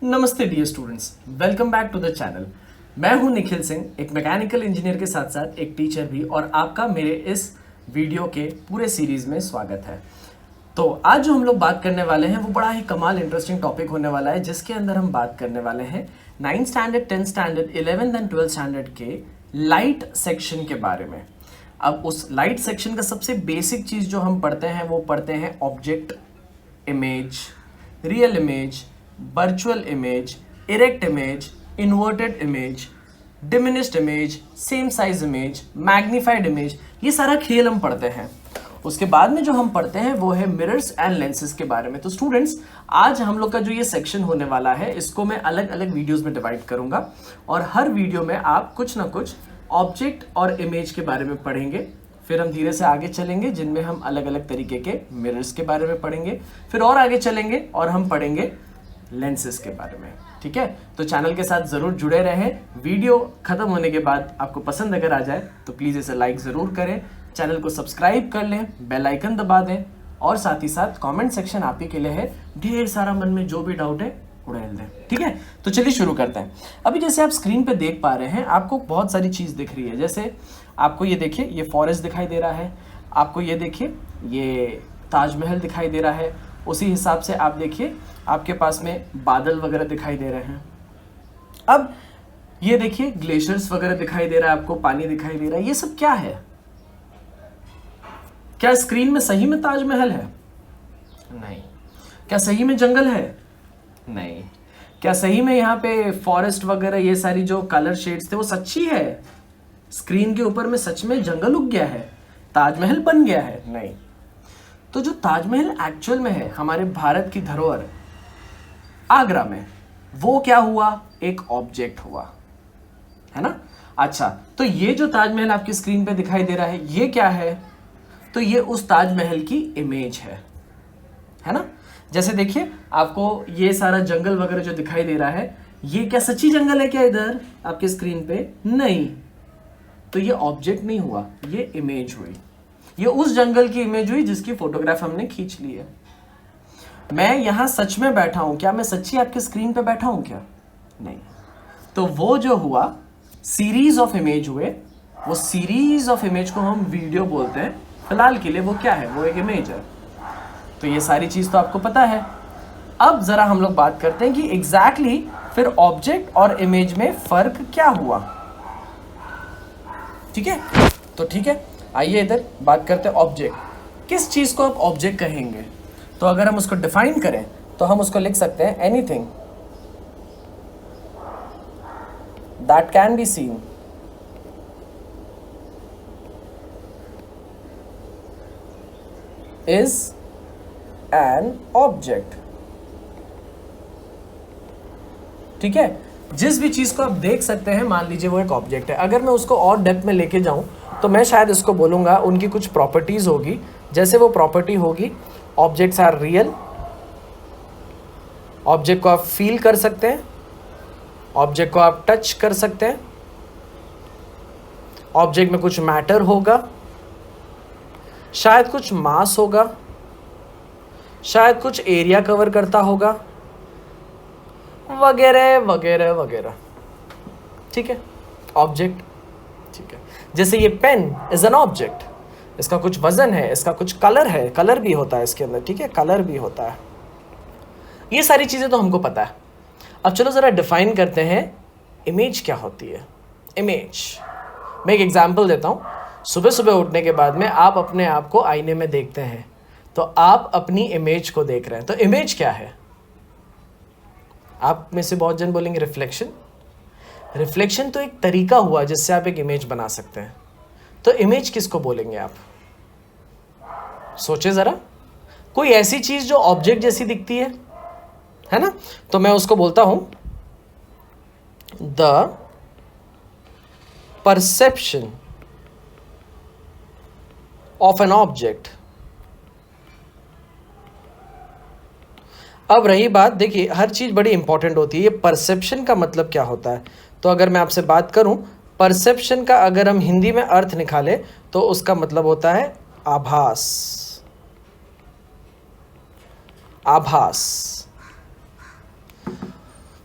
नमस्ते dear students, welcome back to the channel. मैं हूं निखिल सिंह, एक मैकेनिकल इंजीनियर के साथ साथ एक टीचर भी, और आपका मेरे इस वीडियो के पूरे सीरीज में स्वागत है। तो आज जो हम लोग बात करने वाले हैं वो बड़ा ही कमाल इंटरेस्टिंग टॉपिक होने वाला है, जिसके अंदर हम बात करने वाले हैं 9th standard, 10th standard, 11th and 12th standard के लाइट सेक्शन के बारे में। अब उस लाइट सेक्शन का सबसे बेसिक चीज जो हम पढ़ते हैं वो पढ़ते हैं object, image, real image, virtual image, erect image, inverted image, diminished image, same size image, magnified image. ये सारा खेल हम पढ़ते हैं। उसके बाद में जो हम पढ़ते हैं वो है मिरर्स एंड लेंसेज के बारे में। तो स्टूडेंट्स, आज हम लोग का जो ये सेक्शन होने वाला है इसको मैं अलग अलग वीडियोस में डिवाइड करूंगा, और हर वीडियो में आप कुछ ना कुछ ऑब्जेक्ट और इमेज के बारे में पढ़ेंगे। फिर हम धीरे से आगे चलेंगे जिनमें हम अलग अलग तरीके के मिरर्स के बारे में पढ़ेंगे। फिर और आगे चलेंगे और हम पढ़ेंगे लेंसेज के बारे में। ठीक है, तो चैनल के साथ जरूर जुड़े रहें। वीडियो खत्म होने के बाद आपको पसंद अगर आ जाए तो प्लीज़ इसे लाइक ज़रूर करें, चैनल को सब्सक्राइब कर लें, बेल आइकन दबा दें, और साथ ही साथ कमेंट सेक्शन आप ही के लिए है। ढेर सारा मन में जो भी डाउट है उड़ेल दें। ठीक है, तो चलिए शुरू करते हैं। अभी जैसे आप स्क्रीन पे देख पा रहे हैं, आपको बहुत सारी चीज़ दिख रही है। जैसे आपको ये देखिए, ये फॉरेस्ट दिखाई दे रहा है, आपको ये देखिए ये ताजमहल दिखाई दे रहा है। उसी हिसाब से आप देखिए आपके पास में बादल वगैरह दिखाई दे रहे हैं। अब ये देखिए ग्लेशियर्स वगैरह दिखाई दे रहा है, आपको पानी दिखाई दे रहा है। ये सब क्या है? क्या स्क्रीन में सही में ताजमहल है? नहीं। क्या सही में जंगल है? नहीं। क्या सही में यहाँ पे फॉरेस्ट वगैरह ये सारी जो कलर शेड्स थे वो सच्ची है? स्क्रीन के ऊपर में सच में जंगल उग गया है, ताजमहल बन गया है? नहीं। तो जो ताजमहल एक्चुअल में है हमारे भारत की धरोहर आगरा में, वो क्या हुआ? एक ऑब्जेक्ट हुआ, है ना। अच्छा, तो ये जो ताजमहल आपकी स्क्रीन पे दिखाई दे रहा है ये क्या है? तो ये उस ताजमहल की इमेज है ना। जैसे देखिए आपको ये सारा जंगल वगैरह जो दिखाई दे रहा है, ये क्या सच्ची जंगल है क्या इधर आपके स्क्रीन पे? नहीं। तो ये ऑब्जेक्ट नहीं हुआ, ये इमेज हुई। ये उस जंगल की इमेज हुई जिसकी फोटोग्राफ हमने खींच ली है। मैं यहां सच में बैठा हूं क्या? मैं सच्ची आपके स्क्रीन पे बैठा हूं क्या? नहीं। तो वो जो हुआ सीरीज ऑफ इमेज हुए, वो सीरीज ऑफ इमेज को हम वीडियो बोलते हैं। फिलहाल के लिए वो क्या है? वो एक इमेज है। तो ये सारी चीज तो आपको पता है। अब जरा हम लोग बात करते हैं कि एग्जैक्टली फिर ऑब्जेक्ट और इमेज में फर्क क्या हुआ। ठीक है, तो ठीक है, आइए इधर बात करते हैं ऑब्जेक्ट। किस चीज को आप ऑब्जेक्ट कहेंगे? तो अगर हम उसको डिफाइन करें तो हम उसको लिख सकते हैं anything that can be seen is an object. ठीक है, जिस भी चीज को आप देख सकते हैं मान लीजिए वो एक ऑब्जेक्ट है। अगर मैं उसको और डेप्थ में लेके जाऊं तो मैं शायद इसको बोलूंगा उनकी कुछ प्रॉपर्टीज होगी। जैसे वो प्रॉपर्टी होगी, ऑब्जेक्ट्स आर रियल, ऑब्जेक्ट को आप फील कर सकते हैं, ऑब्जेक्ट को आप टच कर सकते हैं, ऑब्जेक्ट में कुछ मैटर होगा, शायद कुछ मास होगा, शायद कुछ एरिया कवर करता होगा, वगैरह वगैरह वगैरह। ठीक है, ऑब्जेक्ट। ठीक है, जैसे ये पेन इज एन ऑब्जेक्ट, इसका कुछ वजन है, इसका कुछ कलर है, कलर भी होता है इसके अंदर। ठीक है, कलर भी होता है। ये सारी चीजें तो हमको पता है। अब चलो जरा डिफाइन करते हैं इमेज क्या होती है। इमेज, मैं एक एग्जांपल देता हूं। सुबह सुबह उठने के बाद में आप अपने आप को आईने में देखते हैं तो आप अपनी इमेज को देख रहे हैं। तो इमेज क्या है? आप में से बहुत जन बोलेंगे रिफ्लेक्शन। रिफ्लेक्शन तो एक तरीका हुआ जिससे आप एक इमेज बना सकते हैं। तो इमेज किसको बोलेंगे आप? सोचे जरा, कोई ऐसी चीज जो ऑब्जेक्ट जैसी दिखती है ना। तो मैं उसको बोलता हूं the perception of an object. अब रही बात, देखिए हर चीज बड़ी इंपॉर्टेंट होती है। ये परसेप्शन का मतलब क्या होता है? तो अगर मैं आपसे बात करूं, परसेप्शन का अगर हम हिंदी में अर्थ निकालें तो उसका मतलब होता है आभास। आभास।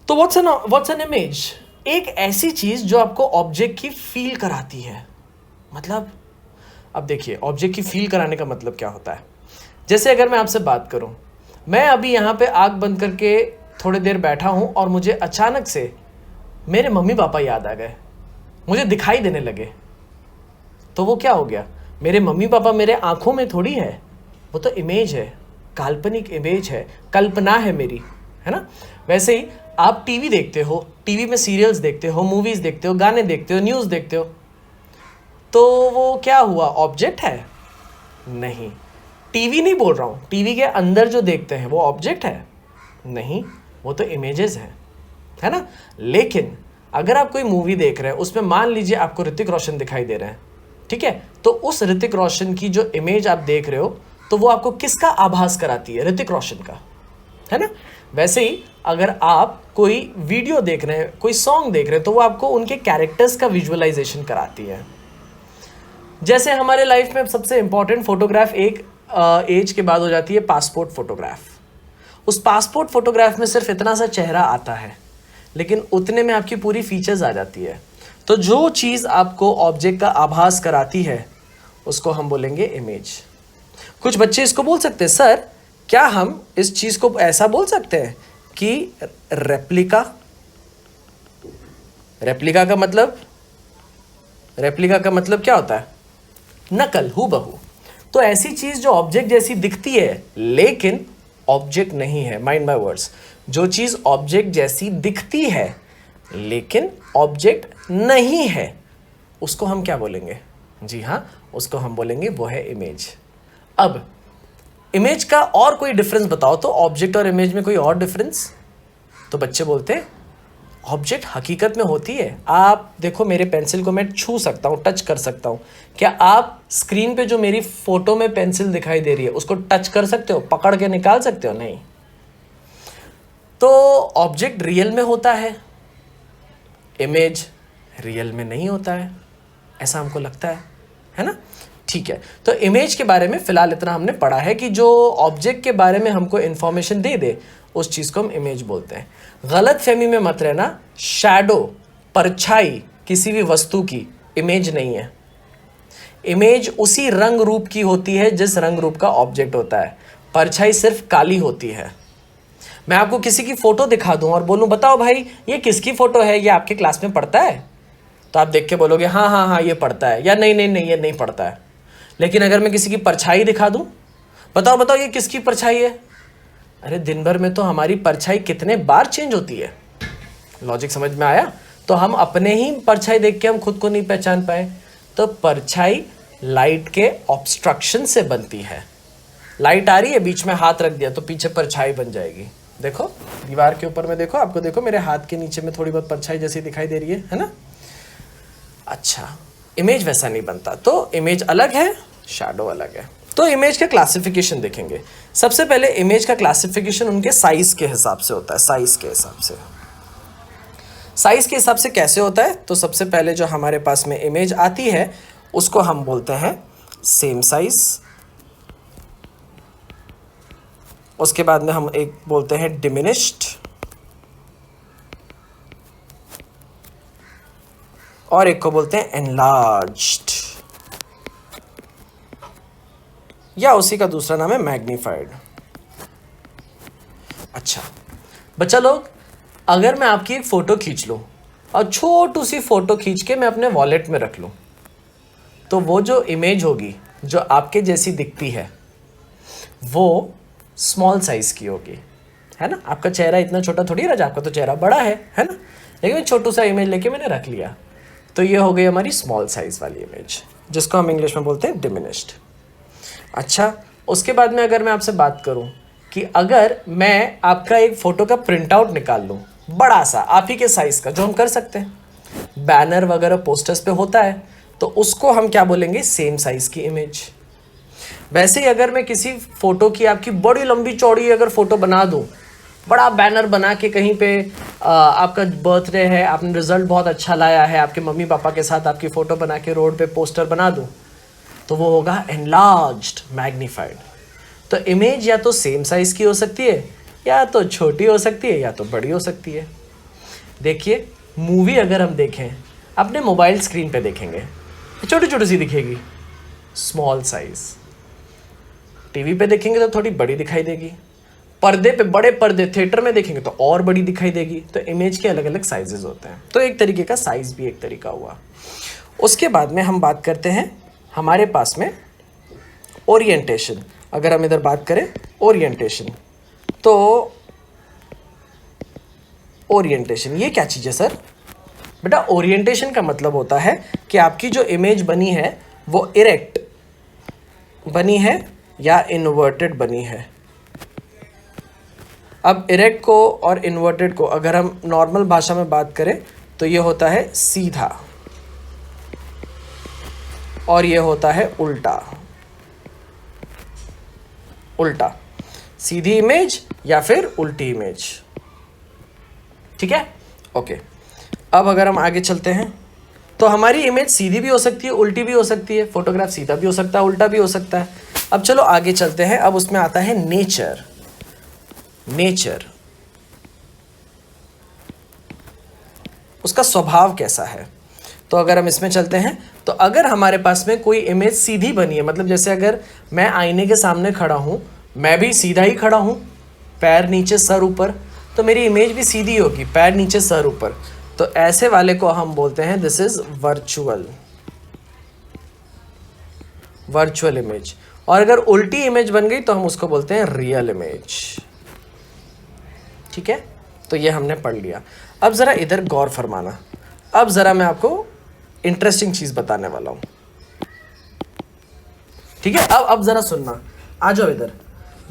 तो व्हाट्स एन इमेज? एक ऐसी चीज जो आपको ऑब्जेक्ट की फील कराती है। मतलब अब देखिए, ऑब्जेक्ट की फील कराने का मतलब क्या होता है? जैसे अगर मैं आपसे बात करूं, मैं अभी यहाँ पे आंख बंद करके थोड़ी देर बैठा हूं और मुझे अचानक से मेरे मम्मी पापा याद आ गए, मुझे दिखाई देने लगे, तो वो क्या हो गया? मेरे मम्मी पापा मेरे आंखों में थोड़ी है, वो तो इमेज है, काल्पनिक इमेज है, कल्पना है मेरी, है ना? वैसे ही आप टीवी देखते हो, टीवी में सीरियल्स देखते हो, मूवीज देखते हो, गाने देखते हो, न्यूज़ देखते हो, तो वो क्या हुआ? ऑब्जेक्ट है? नहीं। टीवी नहीं बोल रहा हूँ, टीवी के अंदर जो देखते हैं वो ऑब्जेक्ट है? नहीं, वो तो इमेजेस हैं, है ना? लेकिन अगर आप कोई मूवी देख रहे हैं, उसमें मान लीजिए आपको ऋतिक रोशन दिखाई दे रहे हैं, ठीक है? तो उस ऋतिक रोशन की जो इमेज आप देख रहे हो, तो वो आपको किसका आभास कराती है? ऋतिक रोशन का, है ना? वैसे ही अगर आप कोई वीडियो देख रहे हैं, कोई सॉन्ग देख रहे हैं, तो वो आपको उनके कैरेक्टर्स का विजुअलाइजेशन कराती है। जैसे हमारे लाइफ में सबसे इंपॉर्टेंट फोटोग्राफ एक एज के बाद हो जाती है पासपोर्ट फोटोग्राफ। उस पासपोर्ट फोटोग्राफ में सिर्फ इतना सा चेहरा आता है, लेकिन उतने में आपकी पूरी फीचर्स आ जाती है। तो जो चीज़ आपको ऑब्जेक्ट का आभास कराती है, उसको हम बोलेंगे इमेज। कुछ बच्चे इसको बोल सकते हैं, सर क्या हम इस चीज़ को ऐसा बोल सकते हैं कि रेप्लिका? रेप्लिका का मतलब क्या होता है? नकल, हूबहू। तो ऐसी चीज जो ऑब्जेक्ट जैसी दिखती है लेकिन ऑब्जेक्ट नहीं है, माइंड माय वर्ड्स, जो चीज ऑब्जेक्ट जैसी दिखती है लेकिन ऑब्जेक्ट नहीं है, उसको हम क्या बोलेंगे? जी हाँ, उसको हम बोलेंगे वो है इमेज। अब इमेज का और कोई डिफरेंस बताओ तो, ऑब्जेक्ट और इमेज में कोई और डिफरेंस? तो बच्चे बोलते हैं ऑब्जेक्ट हकीकत में होती है। आप देखो, मेरे पेंसिल को मैं छू सकता हूँ, टच कर सकता हूँ। क्या आप स्क्रीन पे जो मेरी फोटो में पेंसिल दिखाई दे रही है उसको टच कर सकते हो, पकड़ के निकाल सकते हो? नहीं। तो ऑब्जेक्ट रियल में होता है, इमेज रियल में नहीं होता है, ऐसा हमको लगता है ना? ठीक है, तो इमेज के बारे में फिलहाल इतना हमने पढ़ा है कि जो ऑब्जेक्ट के बारे में हमको इंफॉर्मेशन दे दे, उस चीज़ को हम इमेज बोलते हैं। गलत फहमी में मत रहना, शैडो, परछाई किसी भी वस्तु की इमेज नहीं है। इमेज उसी रंग रूप की होती है जिस रंग रूप का ऑब्जेक्ट होता है। परछाई सिर्फ काली होती है। मैं आपको किसी की फोटो दिखा दूं और बोलूं बताओ भाई ये किसकी फोटो है, ये आपके क्लास में पढ़ता है? तो आप देख के बोलोगे हाँ हाँ हाँ ये पढ़ता है, या नहीं नहीं नहीं ये नहीं पढ़ता है। लेकिन अगर मैं किसी की परछाई दिखा दूं, बताओ बताओ ये किसकी परछाई है? अरे दिन भर में तो हमारी परछाई कितने बार चेंज होती है। लॉजिक समझ में आया? तो हम अपने ही परछाई देख के हम खुद को नहीं पहचान पाए। तो परछाई लाइट के ऑब्स्ट्रक्शन से बनती है। लाइट आ रही है, बीच में हाथ रख दिया तो पीछे परछाई बन जाएगी। देखो दीवार के ऊपर में देखो, आपको देखो मेरे हाथ के नीचे में थोड़ी बहुत परछाई जैसी दिखाई दे रही है ना? अच्छा, इमेज वैसा नहीं बनता। तो इमेज अलग है, शैडो अलग है। तो इमेज का क्लासिफिकेशन देखेंगे। सबसे पहले इमेज का क्लासिफिकेशन उनके साइज के हिसाब से होता है। साइज के हिसाब से कैसे होता है? तो सबसे पहले जो हमारे पास में इमेज आती है उसको हम बोलते हैं सेम साइज। उसके बाद में हम एक बोलते हैं डिमिनिश्ड, और एक को बोलते हैं एनलार्ज्ड, या उसी का दूसरा नाम है मैग्नीफाइड। अच्छा बच्चा लोग, अगर मैं आपकी एक फ़ोटो खींच लूँ और छोटू सी फ़ोटो खींच के मैं अपने वॉलेट में रख लूँ, तो वो जो इमेज होगी जो आपके जैसी दिखती है वो स्मॉल साइज़ की होगी, है ना? आपका चेहरा इतना छोटा थोड़ी है, आपका तो चेहरा बड़ा है ना? लेकिन छोटू सा इमेज लेके मैंने रख लिया, तो ये हो गई हमारी स्मॉल साइज़ वाली इमेज, जिसको हम इंग्लिश में बोलते हैं डिमिनिश्ड। अच्छा, उसके बाद में अगर मैं आपसे बात करूं कि अगर मैं आपका एक फ़ोटो का प्रिंट आउट निकाल लूं बड़ा सा, आप ही के साइज़ का, जो हम कर सकते हैं, बैनर वगैरह पोस्टर्स पे होता है, तो उसको हम क्या बोलेंगे? सेम साइज़ की इमेज। वैसे ही अगर मैं किसी फ़ोटो की आपकी बड़ी लंबी चौड़ी अगर फ़ोटो बना दूं, बड़ा बैनर बना के कहीं पे आपका बर्थडे है, आपने रिजल्ट बहुत अच्छा लाया है, आपके मम्मी पापा के साथ आपकी फ़ोटो बना के रोड पे पोस्टर बना दूं, तो वो होगा एनलार्ज्ड, मैग्नीफाइड। तो इमेज या तो सेम साइज़ की हो सकती है, या तो छोटी हो सकती है, या तो बड़ी हो सकती है। देखिए मूवी अगर हम देखें अपने मोबाइल स्क्रीन पे देखेंगे छोटी छोटी सी दिखेगी, स्मॉल साइज। टीवी पे देखेंगे तो थोड़ी बड़ी दिखाई देगी, पर्दे पे बड़े पर्दे थिएटर में देखेंगे तो और बड़ी दिखाई देगी। तो इमेज के अलग अलग साइजेस होते हैं, तो एक तरीके का साइज भी एक तरीका हुआ। उसके बाद में हम बात करते हैं हमारे पास में ओरिएंटेशन। अगर हम इधर बात करें ओरिएंटेशन, तो ओरिएंटेशन ये क्या चीज़ है सर? बेटा ओरिएंटेशन का मतलब होता है कि आपकी जो इमेज बनी है वो इरेक्ट बनी है या इन्वर्टेड बनी है। अब इरेक्ट को और इन्वर्टेड को अगर हम नॉर्मल भाषा में बात करें तो ये होता है सीधा और ये होता है उल्टा। उल्टा, सीधी इमेज या फिर उल्टी इमेज। ठीक है, ओके। अब अगर हम आगे चलते हैं तो हमारी इमेज सीधी भी हो सकती है, उल्टी भी हो सकती है। फोटोग्राफ सीधा भी हो सकता है, उल्टा भी हो सकता है। अब चलो आगे चलते हैं। अब उसमें आता है नेचर। नेचर, उसका स्वभाव कैसा है? तो अगर हम इसमें चलते हैं तो अगर हमारे पास में कोई इमेज सीधी बनी है, मतलब जैसे अगर मैं आईने के सामने खड़ा हूं, मैं भी सीधा ही खड़ा हूं, पैर नीचे सर ऊपर, तो मेरी इमेज भी सीधी होगी, पैर नीचे सर ऊपर। तो ऐसे वाले को हम बोलते हैं this is virtual, virtual image. और अगर उल्टी इमेज बन गई तो हम उसको बोलते हैं रियल इमेज। ठीक है, तो ये हमने पढ़ लिया। अब जरा इधर गौर फरमाना। अब जरा मैं आपको इंटरेस्टिंग चीज बताने वाला हूं। ठीक है, अब जरा सुनना, आ जाओ इधर।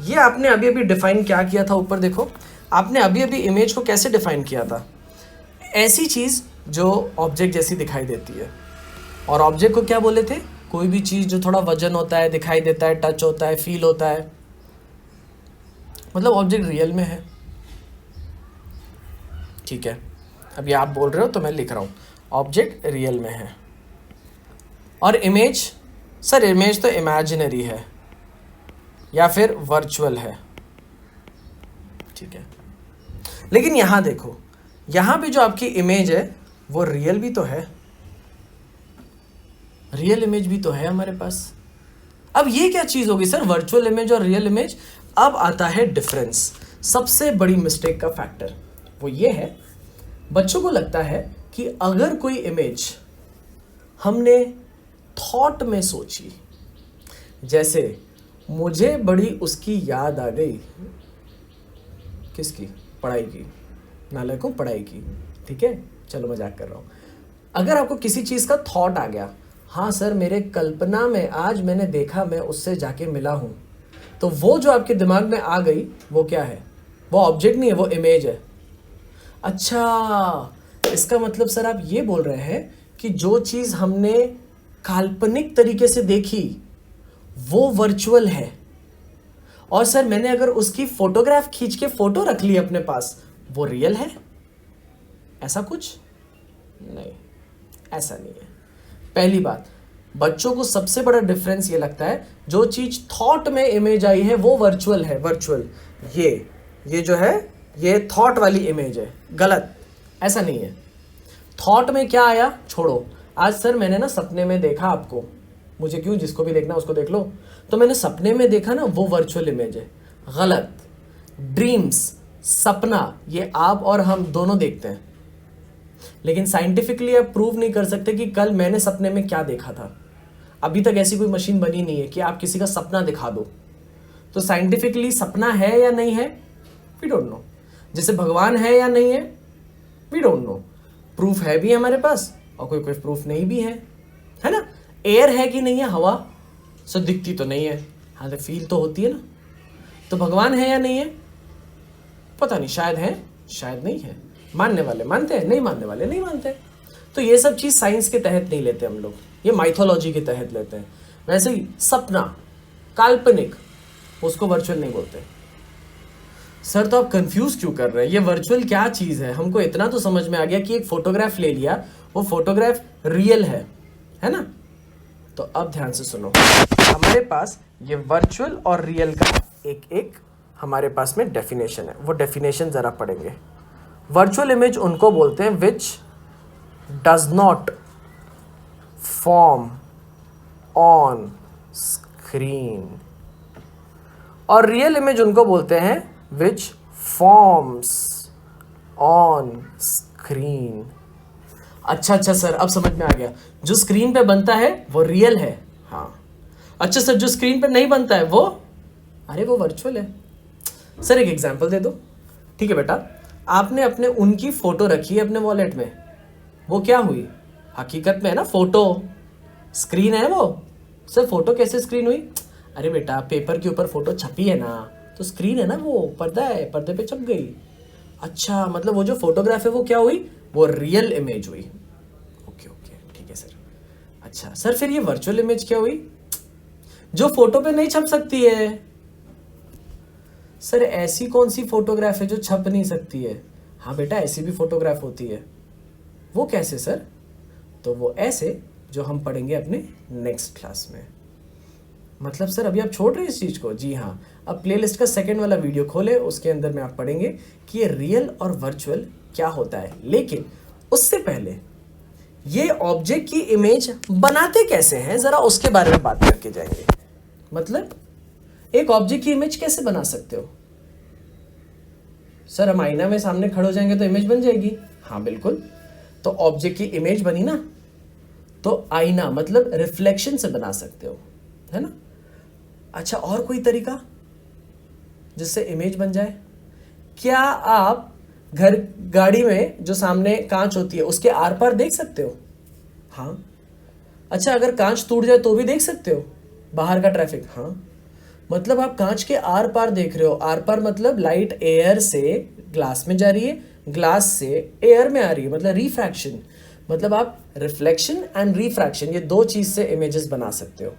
ये आपने अभी अभी डिफाइन क्या किया था? ऊपर देखो, आपने अभी अभी इमेज को कैसे डिफाइन किया था? ऐसी चीज जो ऑब्जेक्ट जैसी दिखाई देती है। और ऑब्जेक्ट को क्या बोले थे? कोई भी चीज जो थोड़ा वजन होता है, दिखाई देता है, टच होता है, फील होता है, मतलब ऑब्जेक्ट रियल में है। ठीक है, अभी आप बोल रहे हो तो मैं लिख रहा हूं, ऑब्जेक्ट रियल में है। और इमेज, सर इमेज तो इमेजिनरी है या फिर वर्चुअल है। ठीक है, लेकिन यहां देखो, यहां भी जो आपकी इमेज है वो रियल भी तो है, रियल इमेज भी तो है हमारे पास। अब ये क्या चीज होगी सर, वर्चुअल इमेज और रियल इमेज? अब आता है डिफरेंस। सबसे बड़ी मिस्टेक का फैक्टर वो ये है, बच्चों को लगता है कि अगर कोई इमेज हमने थॉट में सोची, जैसे मुझे बड़ी उसकी याद आ गई, किसकी? पढ़ाई की, नालायकों पढ़ाई की। ठीक है, चलो मजाक कर रहा हूं। अगर आपको किसी चीज का थॉट आ गया, हाँ सर मेरे कल्पना में आज मैंने देखा, मैं उससे जाके मिला हूं, तो वो जो आपके दिमाग में आ गई वो क्या है? वो ऑब्जेक्ट नहीं है, वो इमेज है। अच्छा, इसका मतलब सर आप ये बोल रहे हैं कि जो चीज हमने काल्पनिक तरीके से देखी वो वर्चुअल है, और सर मैंने अगर उसकी फोटोग्राफ खींच के फोटो रख ली अपने पास, वो रियल है? ऐसा कुछ नहीं, ऐसा नहीं है। पहली बात, बच्चों को सबसे बड़ा डिफरेंस ये लगता है, जो चीज थॉट में इमेज आई है वो वर्चुअल है। वर्चुअल, ये जो है ये थॉट वाली इमेज है। गलत, ऐसा नहीं है। थॉट में क्या आया छोड़ो, आज सर मैंने ना सपने में देखा आपको, मुझे क्यों, जिसको भी देखना उसको देख लो, तो मैंने सपने में देखा ना, वो वर्चुअल इमेज है। गलत। ड्रीम्स, सपना, ये आप और हम दोनों देखते हैं, लेकिन साइंटिफिकली आप प्रूव नहीं कर सकते कि कल मैंने सपने में क्या देखा था। अभी तक ऐसी कोई मशीन बनी नहीं है कि आप किसी का सपना दिखा दो। तो साइंटिफिकली सपना है या नहीं है, वी डोंट नो। जैसे भगवान है या नहीं है, वी डोंट नो। प्रूफ है भी हमारे पास और कोई कोई प्रूफ नहीं भी है ना। एयर है कि नहीं है, हवा, सो दिखती तो नहीं है, हाँ तो फील तो होती है ना। तो भगवान है या नहीं है, पता नहीं, शायद है शायद नहीं है। मानने वाले मानते हैं, नहीं मानने वाले नहीं मानते। तो ये सब चीज साइंस के तहत नहीं लेते हम लोग, ये माइथोलॉजी के तहत लेते हैं। वैसे ही सपना, काल्पनिक, उसको वर्चुअल नहीं बोलते। सर तो आप कंफ्यूज क्यों कर रहे हैं, ये वर्चुअल क्या चीज है? हमको इतना तो समझ में आ गया कि एक फोटोग्राफ ले लिया, वो फोटोग्राफ रियल है ना। तो अब ध्यान से सुनो, हमारे पास ये वर्चुअल और रियल का एक एक हमारे पास में डेफिनेशन है, वो डेफिनेशन जरा पढ़ेंगे। वर्चुअल इमेज उनको बोलते हैं which does not form on screen, और रियल इमेज उनको बोलते हैं विच फॉर्म्स ऑन स्क्रीन। अच्छा सर, अब समझ में आ गया, जो स्क्रीन पे बनता है वो रियल है। हाँ, अच्छा सर, जो स्क्रीन पे नहीं बनता है वो, अरे वो वर्चुअल है। सर एक एग्जांपल दे दो। ठीक है बेटा, आपने अपने उनकी फोटो रखी है अपने वॉलेट में, वो क्या हुई? हकीकत में है ना फोटो, स्क्रीन है वो। सर फोटो कैसे स्क्रीन हुई? अरे बेटा, पेपर के ऊपर फोटो छपी है ना, तो स्क्रीन है ना, वो पर्दा है, पर्दे पे छप गई। अच्छा, मतलब वो जो फोटोग्राफ है वो क्या हुई? वो रियल इमेज हुई। ओके ठीक है सर। अच्छा सर, फिर ये वर्चुअल इमेज क्या हुई? जो फोटो पे नहीं छप सकती है। सर ऐसी कौन सी फोटोग्राफ है जो छप नहीं सकती है? हाँ बेटा, ऐसी भी फोटोग्राफ होती है। वो कैसे सर? तो वो ऐसे जो हम पढ़ेंगे अपने नेक्स्ट क्लास में। मतलब सर अभी आप छोड़ रहे हैं इस चीज़ को? जी हाँ, अब प्लेलिस्ट का सेकंड वाला वीडियो खोले, उसके अंदर में आप पढ़ेंगे कि ये रियल और वर्चुअल क्या होता है। लेकिन उससे पहले ये ऑब्जेक्ट की इमेज बनाते कैसे हैं, ज़रा उसके बारे में बात करके जाएंगे। मतलब एक ऑब्जेक्ट की इमेज कैसे बना सकते हो? सर हम आईना में सामने खड़े हो जाएंगे तो इमेज बन जाएगी। हाँ बिल्कुल, तो ऑब्जेक्ट की इमेज बनी ना, तो आईना मतलब रिफ्लेक्शन से बना सकते हो, है ना। अच्छा, और कोई तरीका जिससे इमेज बन जाए? क्या आप घर गाड़ी में जो सामने कांच होती है उसके आर पार देख सकते हो? हाँ। अच्छा, अगर कांच टूट जाए तो भी देख सकते हो बाहर का ट्रैफिक? हाँ। मतलब आप कांच के आर पार देख रहे हो। आर पार मतलब लाइट एयर से ग्लास में जा रही है, ग्लास से एयर में आ रही है, मतलब रिफ्रैक्शन। मतलब आप रिफ्लेक्शन एंड रिफ्रैक्शन, ये दो चीज से इमेजेस बना सकते हो।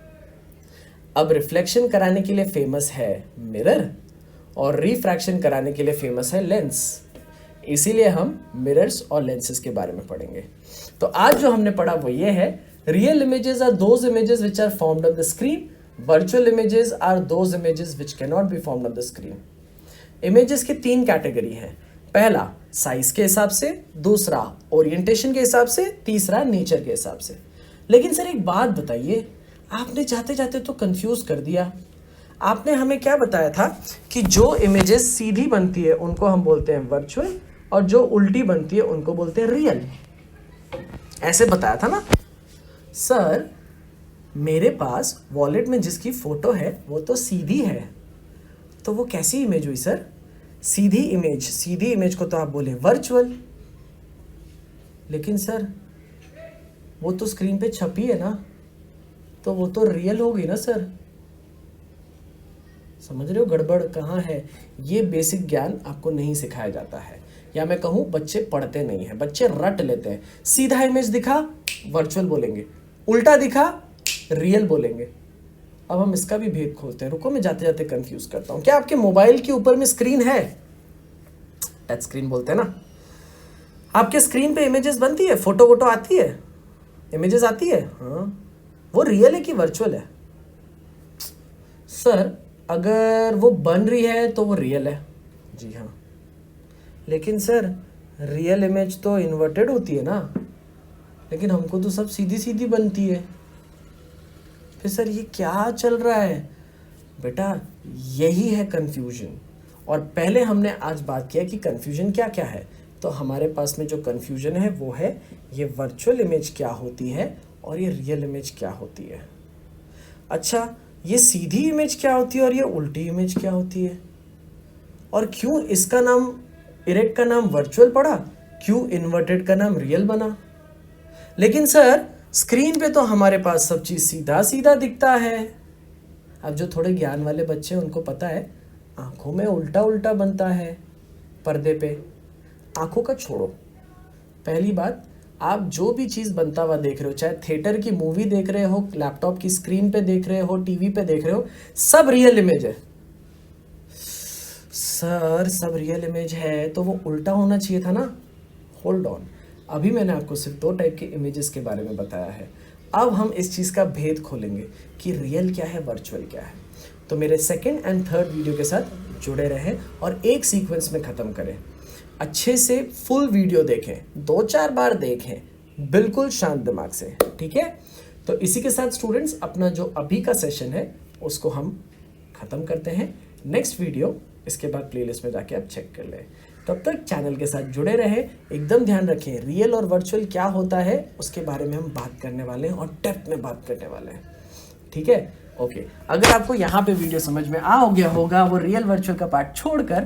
अब रिफ्लेक्शन कराने के लिए फेमस है मिरर, और रिफ्रैक्शन कराने के लिए फेमस है लेंस। इसीलिए हम मिरर्स और लेंसेज के बारे में पढ़ेंगे। तो आज जो हमने पढ़ा वो ये है, real images are those images which are formed on the screen, virtual images are those images which can not be formed on the screen. Images की तीन कैटेगरी है। पहला साइज के हिसाब से, दूसरा ओरिएंटेशन के हिसाब से, तीसरा नेचर के हिसाब से। लेकिन सर एक बात बताइए, आपने जाते जाते तो कंफ्यूज कर दिया। आपने हमें क्या बताया था कि जो इमेजेस सीधी बनती है उनको हम बोलते हैं वर्चुअल, और जो उल्टी बनती है उनको बोलते हैं रियल। ऐसे बताया था ना सर। मेरे पास वॉलेट में जिसकी फोटो है वो तो सीधी है, तो वो कैसी इमेज हुई सर? सीधी इमेज, सीधी इमेज को तो आप बोले वर्चुअल। लेकिन सर वो तो स्क्रीन पे छपी है ना, तो वो तो रियल हो गई ना सर। समझ रहे हो गड़बड़ कहाँ है? ये बेसिक ज्ञान आपको नहीं सिखाया जाता है, या मैं कहूँ बच्चे पढ़ते नहीं हैं, बच्चे रट लेते हैं। सीधा इमेज दिखा वर्चुअल बोलेंगे, उल्टा दिखा रियल बोलेंगे। अब हम इसका भी भेद खोलते हैं। रुको, मैं जाते जाते कंफ्यूज करता हूँ। क्या आपके मोबाइल के ऊपर में स्क्रीन है? टच स्क्रीन बोलते हैं ना। आपके स्क्रीन पे इमेजेस बनती है, फोटो वोटो आती है, इमेजेस आती है? हाँ। वो रियल है कि वर्चुअल है? सर अगर वो बन रही है तो वो रियल है। जी हाँ। लेकिन सर रियल इमेज तो इन्वर्टेड होती है ना, लेकिन हमको तो सब सीधी सीधी बनती है। फिर सर ये क्या चल रहा है? बेटा यही है कंफ्यूजन। और पहले हमने आज बात किया कि कंफ्यूजन क्या क्या है। तो हमारे पास में जो कंफ्यूजन है वो है ये वर्चुअल इमेज क्या होती है और ये रियल इमेज क्या होती है। अच्छा, ये सीधी इमेज क्या होती है और ये उल्टी इमेज क्या होती है? और क्यों इसका नाम, इरेक्ट का नाम वर्चुअल पड़ा, क्यों इन्वर्टेड का नाम रियल बना? लेकिन सर स्क्रीन पे तो हमारे पास सब चीज़ सीधा सीधा दिखता है। अब जो थोड़े ज्ञान वाले बच्चे हैं उनको पता है आंखों में उल्टा उल्टा बनता है पर्दे पे। आंखों का छोड़ो, पहली बात, आप जो भी चीज़ बनता हुआ देख रहे हो, चाहे थिएटर की मूवी देख रहे हो, लैपटॉप की स्क्रीन पे देख रहे हो, टीवी पे देख रहे हो, सब रियल इमेज है। सर सब रियल इमेज है तो वो उल्टा होना चाहिए था ना। होल्ड ऑन, अभी मैंने आपको सिर्फ दो टाइप के इमेजेस के बारे में बताया है। अब हम इस चीज़ का भेद खोलेंगे कि रियल क्या है, वर्चुअल क्या है। तो मेरे सेकंड एंड थर्ड वीडियो के साथ जुड़े रहें और एक सीक्वेंस में ख़त्म करें। अच्छे से फुल वीडियो देखें, 2-4 बार देखें, बिल्कुल शांत दिमाग से, ठीक है। तो इसी के साथ स्टूडेंट्स अपना जो अभी का सेशन है उसको हम ख़त्म करते हैं। नेक्स्ट वीडियो इसके बाद प्लेलिस्ट में जाके आप चेक कर लें। तब तक चैनल के साथ जुड़े रहें। एकदम ध्यान रखें, रियल और वर्चुअल क्या होता है उसके बारे में हम बात करने वाले हैं और डेप्थ में बात करने वाले हैं, ठीक है। ओके, अगर आपको यहाँ पे वीडियो समझ में आ गया होगा वो रियल वर्चुअल का पार्ट छोड़कर,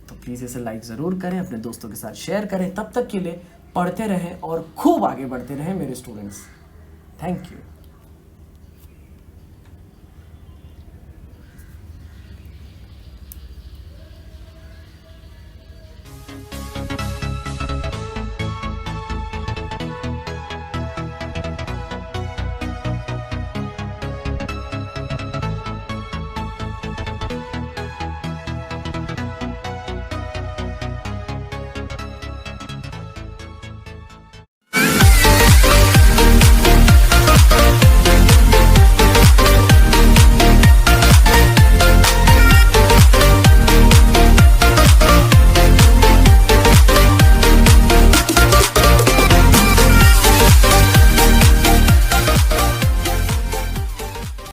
तो प्लीज़ इसे लाइक ज़रूर करें, अपने दोस्तों के साथ शेयर करें। तब तक के लिए पढ़ते रहें और खूब आगे बढ़ते रहें मेरे स्टूडेंट्स। Thank you.